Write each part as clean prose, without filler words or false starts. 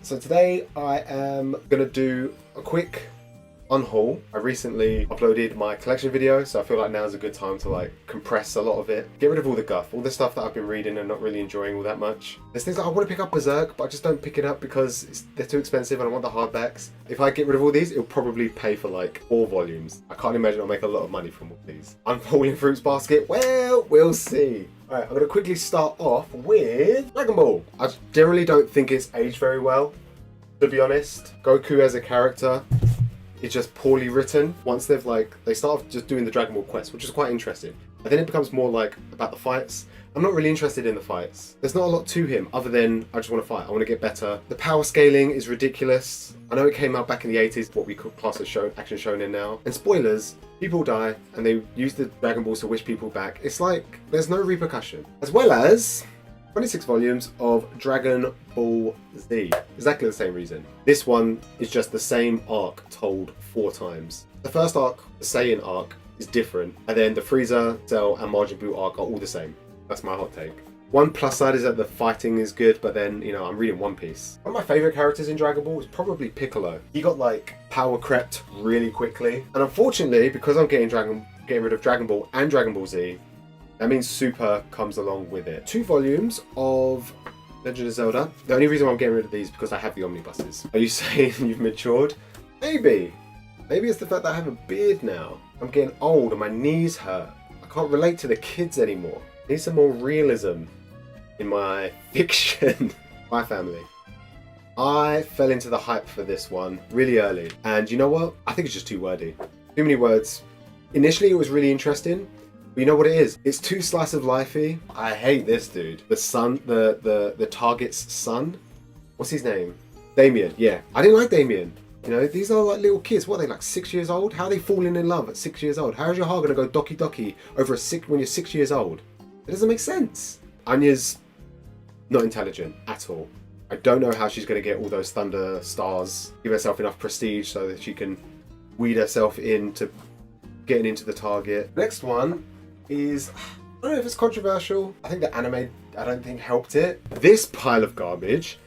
So today I am going to do a quick unhaul. I recently uploaded my collection video, so I feel like now is a good time to like compress a lot of it. Get rid of all the guff, all the stuff that I've been reading and not really enjoying all that much. There's things like I want to pick up Berserk, but I just don't pick it up because they're too expensive and I want the hardbacks. If I get rid of all these, it'll probably pay for like 4 volumes. I can't imagine I'll make a lot of money from all these. Unfolding Fruits basket, well, we'll see. Alright, I'm going to quickly start off with Dragon Ball. I generally don't think it's aged very well, to be honest. Goku as a character, it's just poorly written. Once they start off just doing the Dragon Ball quest, which is quite interesting. And then it becomes more like about the fights. I'm not really interested in the fights. There's not a lot to him other than I just want to fight. I want to get better. The power scaling is ridiculous. I know it came out back in the 80s, what we could class as action shonen now. And spoilers, people die and they use the Dragon Balls to wish people back. It's like there's no repercussion. As well as 26 volumes of Dragon Ball Z. Exactly the same reason. This one is just the same arc told 4 times. The first arc, the Saiyan arc, is different. And then the Frieza, Cell and Majin Buu arc are all the same. That's my hot take. One plus side is that the fighting is good, but then, you know, I'm reading One Piece. One of my favourite characters in Dragon Ball is probably Piccolo. He got like power crept really quickly. And unfortunately, because I'm getting rid of Dragon Ball and Dragon Ball Z, that means Super comes along with it. 2 volumes of Legend of Zelda. The only reason why I'm getting rid of these is because I have the omnibuses. Are you saying you've matured? Maybe. Maybe it's the fact that I have a beard now. I'm getting old and my knees hurt. I can't relate to the kids anymore. I need some more realism in my fiction. My family. I fell into the hype for this one really early. And you know what? I think it's just too wordy. Too many words. Initially it was really interesting. But you know what it is? It's too slice of lifey. I hate this dude. The son, the target's son. What's his name? Damien. Yeah, I didn't like Damien. You know, these are like little kids. What are they, like 6 years old? How are they falling in love at 6 years old? How is your heart gonna go doki doki over when you're 6 years old? It doesn't make sense. Anya's not intelligent at all. I don't know how she's gonna get all those thunder stars, give herself enough prestige so that she can weed herself into getting into the target. Next one is, I don't know if it's controversial. I think the anime, I don't think helped it. This pile of garbage,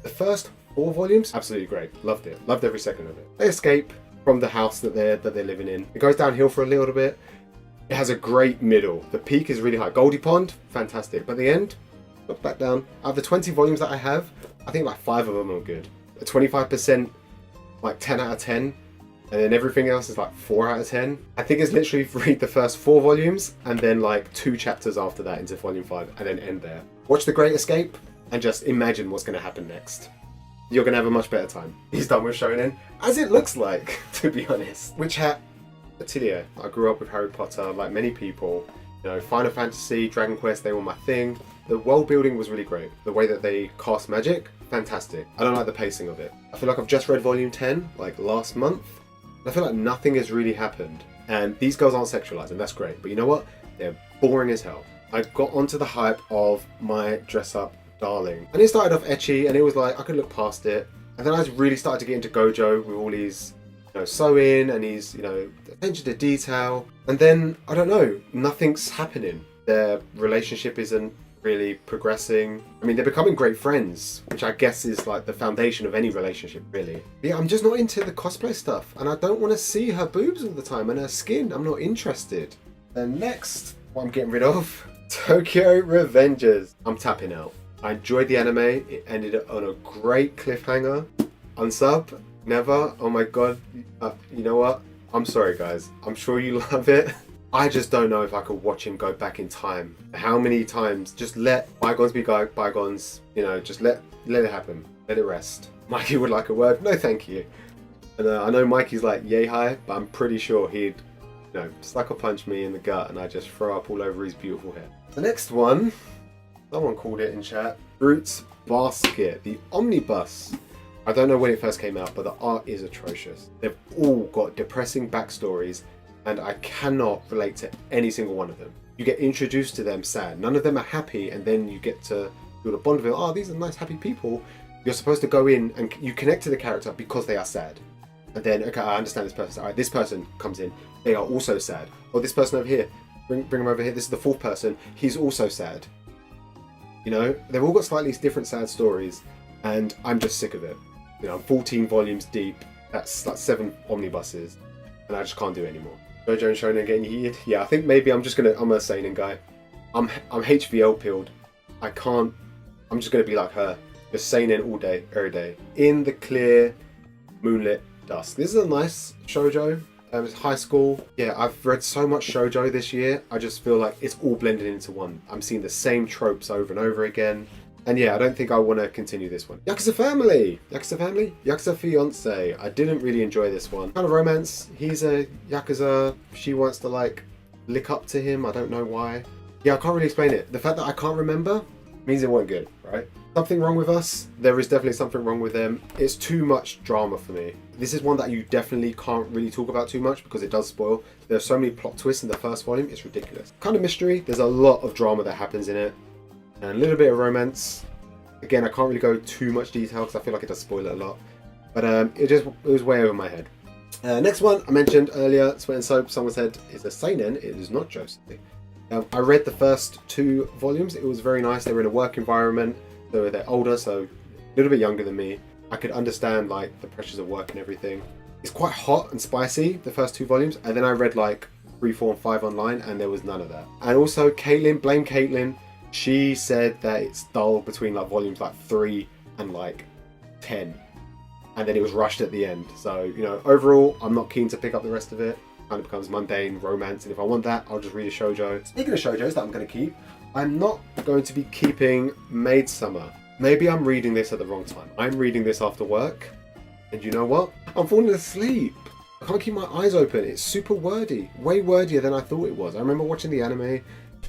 the first 4 volumes, absolutely great. Loved it. Loved every second of it. They escape from the house that they're living in. It goes downhill for a little bit. It has a great middle. The peak is really high. Goldie Pond, fantastic. But the end, look back down. Out of the 20 volumes that I have, I think like 5 of them are good. A 25%, like 10 out of 10. And then everything else is like 4 out of 10. I think it's literally read the first 4 volumes and then like 2 chapters after that into volume 5 and then end there. Watch The Great Escape and just imagine what's going to happen next. You're going to have a much better time. He's done with shonen, as it looks like, to be honest. Witch Hat Atelier. I grew up with Harry Potter, like many people. You know, Final Fantasy, Dragon Quest, they were my thing. The world building was really great. The way that they cast magic, fantastic. I don't like the pacing of it. I feel like I've just read volume 10, like last month. I feel like nothing has really happened. And these girls aren't sexualized, and that's great. But you know what? They're boring as hell. I got onto the hype of My Dress Up Darling. And it started off ecchi, and it was like, I could look past it. And then I really started to get into Gojo with all these, you know, sewing and his, you know, attention to detail. And then, I don't know, nothing's happening. Their relationship isn't really progressing. I mean, they're becoming great friends, which I guess is like the foundation of any relationship, really. But yeah, I'm just not into the cosplay stuff, and I don't want to see her boobs all the time and her skin. I'm not interested. And next, what I'm getting rid of, Tokyo Revengers. I'm tapping out. I enjoyed the anime. It ended on a great cliffhanger. Unsub, never. Oh my god. You know what? I'm sorry, guys. I'm sure you love it. I just don't know if I could watch him go back in time. How many times? Just let bygones be bygones. You know, just let it happen. Let it rest. Mikey would like a word. No, thank you. And I know Mikey's like yay high, but I'm pretty sure he'd, you know, sucker punch me in the gut and I just throw up all over his beautiful head. The next one, someone called it in chat, Fruits Basket, the omnibus. I don't know when it first came out, but the art is atrocious. They've all got depressing backstories, and I cannot relate to any single one of them. You get introduced to them sad. None of them are happy, and then you get to build a bond with them. Oh, these are nice, happy people. You're supposed to go in and you connect to the character because they are sad. And then, okay, I understand this person. All right, this person comes in. They are also sad. Or this person over here. Bring him over here. This is the 4th person. He's also sad. You know, they've all got slightly different sad stories. and I'm just sick of it. You know, I'm 14 volumes deep. That's like 7 omnibuses, and I just can't do it anymore. Shojo and Shonen getting heated. Yeah, I think maybe I'm a seinen guy. I'm HVL pilled. I can't. I'm just gonna be like her, just seinen all day, every day, in the clear, moonlit dusk. This is a nice shojo. It's high school. Yeah, I've read so much shojo this year. I just feel like it's all blended into one. I'm seeing the same tropes over and over again. And yeah, I don't think I want to continue this one. Yakuza Family! Yakuza Family? Yakuza Fiance. I didn't really enjoy this one. Kind of romance. He's a Yakuza. She wants to like lick up to him. I don't know why. Yeah, I can't really explain it. The fact that I can't remember means it wasn't good, right? Something wrong with us. There is definitely something wrong with them. It's too much drama for me. This is one that you definitely can't really talk about too much because it does spoil. There's so many plot twists in the first volume. It's ridiculous. Kind of mystery. There's a lot of drama that happens in it. And a little bit of romance. Again, I can't really go too much detail because I feel like it does spoil it a lot. But it was way over my head. Next one I mentioned earlier, Sweat and Soap. Someone said it's a seinen. It is not josei. I read the first 2 volumes. It was very nice. They were in a work environment. They're older, so a little bit younger than me. I could understand like the pressures of work and everything. It's quite hot and spicy, the first 2 volumes. And then I read like 3, 4, and 5 online, and there was none of that. And also Caitlin, blame Caitlin. She said that it's dull between like volumes like 3 and like 10. And then it was rushed at the end. So, you know, overall, I'm not keen to pick up the rest of it. Kind of becomes mundane romance. And if I want that, I'll just read a shoujo. Speaking of shoujos that I'm going to keep, I'm not going to be keeping Maid-Summer. Maybe I'm reading this at the wrong time. I'm reading this after work. And you know what? I'm falling asleep. I can't keep my eyes open. It's super wordy. Way wordier than I thought it was. I remember watching the anime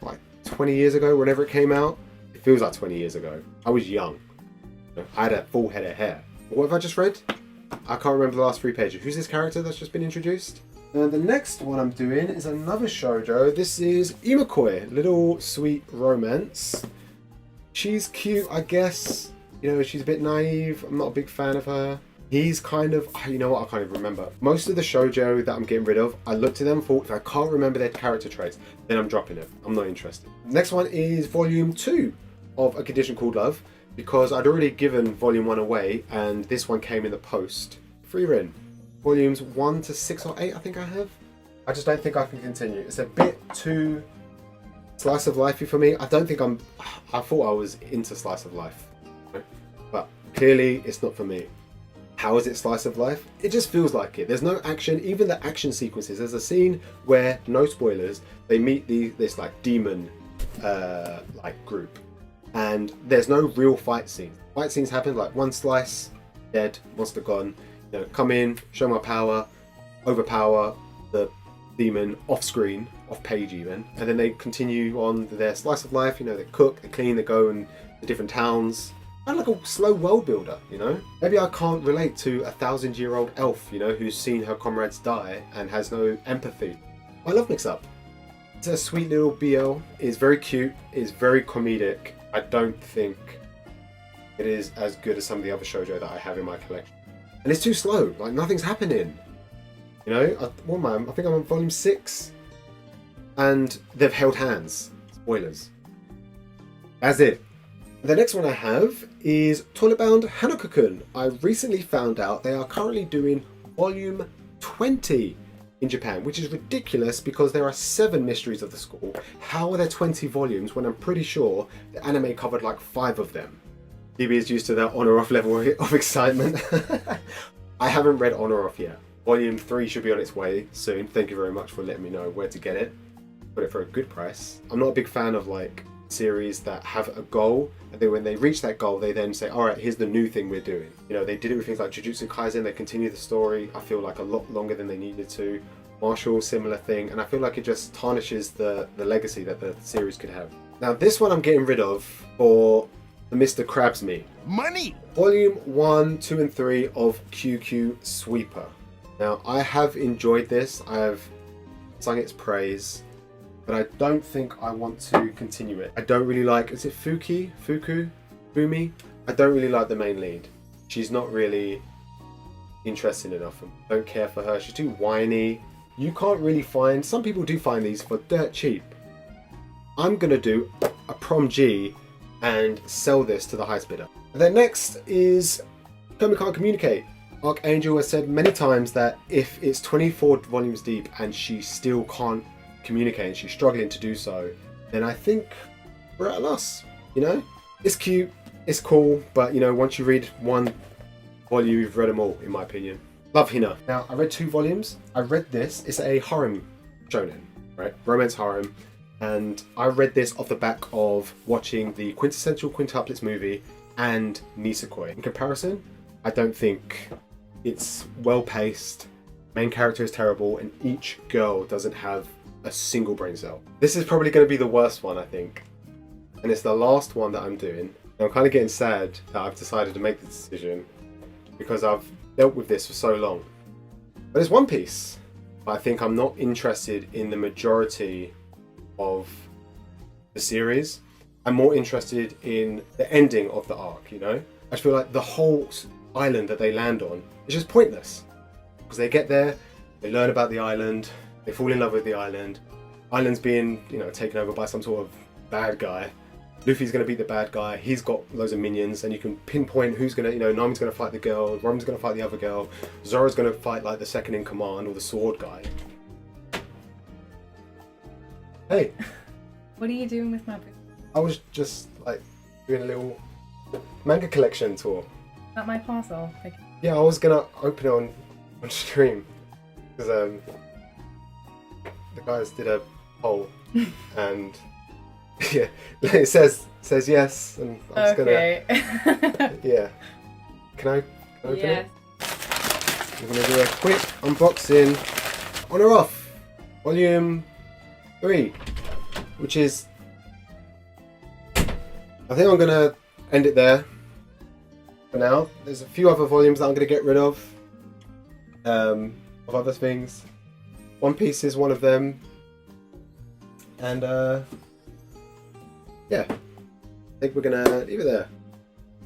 like 20 years ago, whenever it came out. It feels like 20 years ago. I was young. I had a full head of hair. What have I just read? I can't remember the last 3 pages. Who's this character that's just been introduced? The next one I'm doing is another shoujo. This is Imakoi, little sweet romance. She's cute, I guess. You know, she's a bit naive. I'm not a big fan of her. He's kind of, you know what, I can't even remember. Most of the shoujo that I'm getting rid of, I looked at them for, if I can't remember their character traits, then I'm dropping it. I'm not interested. Next one is volume 2 of A Condition Called Love, because I'd already given volume 1 away, and this one came in the post. Frieren. Volumes 1 to 6 or 8, I think I have. I just don't think I can continue. It's a bit too slice of lifey for me. I don't think I thought I was into slice of life, but clearly it's not for me. How is it slice of life? It just feels like it. There's no action. Even the action sequences. There's a scene where, no spoilers, they meet this like demon like group, and there's no real fight scenes. Fight scenes happen like one slice, dead, monster gone. You know, come in, show my power, overpower the demon off screen, off page even, and then they continue on their slice of life. You know, they cook, they clean, they go in the different towns. Kind of like a slow world builder, you know? Maybe I can't relate to a 1,000-year-old elf, you know, who's seen her comrades die and has no empathy. I love Mix Up. It's a sweet little BL. It's very cute. It's very comedic. I don't think it is as good as some of the other shoujo that I have in my collection. And it's too slow. Like, nothing's happening. You know? What am I? I think I'm on volume 6. And they've held hands. Spoilers. That's it. The next one I have is Toilet Bound Hanako-kun. I recently found out they are currently doing volume 20 in Japan, which is ridiculous because there are 7 mysteries of the school. How are there 20 volumes when I'm pretty sure the anime covered like 5 of them? DB is used to that on or off level of excitement. I haven't read on or off yet. Volume 3 should be on its way soon. Thank you very much for letting me know where to get it. Got it for a good price. I'm not a big fan of like series that have a goal, and then when they reach that goal they then say, alright, here's the new thing we're doing. You know, they did it with things like Jujutsu Kaisen. They continue the story, I feel like, a lot longer than they needed to. Marshall, similar thing, and I feel like it just tarnishes the legacy that the series could have. Now this one I'm getting rid of for the Mr. Krabs me. Money! Volume 1, 2 and 3 of QQ Sweeper. Now I have enjoyed this, I have sung its praise, but I don't think I want to continue it. I don't really like, is it Fumi? I don't really like the main lead. She's not really interesting enough. I don't care for her. She's too whiny. You can't really find, some people do find these for dirt cheap. I'm gonna do a prom G and sell this to the highest bidder. And then next is Komi Can't Communicate. Archangel has said many times that if it's 24 volumes deep and she still can't communicate and she's struggling to do so, then I think we're at a loss, you know? It's cute, it's cool, but you know, once you read one volume, you've read them all, in my opinion. Love Hina. Now, I read 2 volumes. I read this. It's a harem shonen, right? Romance harem. And I read this off the back of watching the quintessential quintuplets movie and Nisekoi. In comparison, I don't think it's well paced. Main character is terrible, and each girl doesn't have a single brain cell. This is probably going to be the worst one, I think. And it's the last one that I'm doing. And I'm kind of getting sad that I've decided to make this decision because I've dealt with this for so long. But it's One Piece. But I think I'm not interested in the majority of the series. I'm more interested in the ending of the arc, you know? I just feel like the whole island that they land on is just pointless. Because they get there, they learn about the island, they fall in love with the island. Island's being, you know, taken over by some sort of bad guy. Luffy's going to beat the bad guy, he's got loads of minions, and you can pinpoint who's going to, you know, Nami's going to fight the girl, Robin's going to fight the other girl, Zoro's going to fight like the second in command or the sword guy. Hey! What are you doing with my book? I was just like doing a little manga collection tour. At my parcel? Yeah, I was going to open it on stream because the guys did a poll and yeah, it says yes, and I was okay. gonna. Yeah. Can I open yes. it? We're gonna do a quick unboxing. On or off, volume 3, which is. I think I'm gonna end it there. For now, there's a few other volumes that I'm gonna get rid of other things. One Piece is one of them, and yeah, I think we're gonna leave it there.